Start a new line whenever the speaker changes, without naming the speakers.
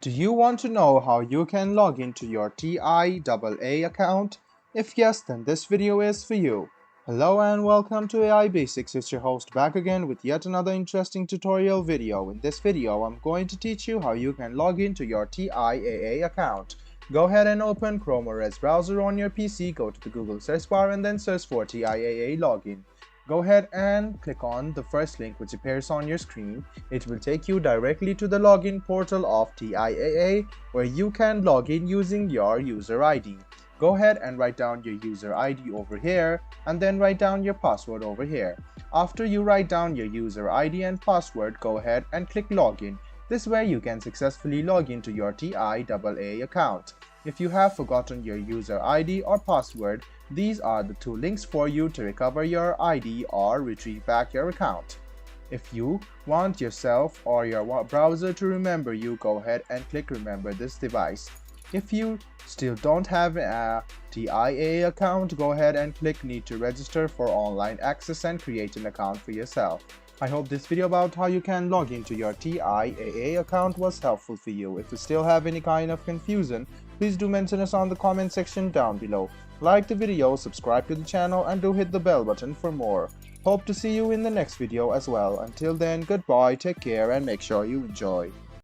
Do you want to know how you can log into your TIAA account? If yes, then this video is for you. Hello and welcome to AI Basics. It's your host back again with yet another interesting tutorial video. In this video, I'm going to teach you how you can log into your TIAA account. Go ahead and open Chrome or Edge browser on your PC, go to the Google search bar and then search for TIAA login. Go ahead and click on the first link which appears on your screen. It will take you directly to the login portal of TIAA where you can log in using your user ID. Go ahead and write down your user ID over here and then write down your password over here. After you write down your user ID and password, go ahead and click login. This way you can successfully log into your TIAA account. If you have forgotten your user ID or password, these are the two links for you to recover your ID or retrieve back your account. If you want yourself or your browser to remember you, go ahead and click remember this device. If you still don't have a TIAA account, go ahead and click need to register for online access and create an account for yourself. I hope this video about how you can log into your TIAA account was helpful for you. If you still have any kind of confusion, please do mention us on the comment section down below. Like the video, subscribe to the channel and do hit the bell button for more. Hope to see you in the next video as well. Until then, goodbye, take care and make sure you enjoy.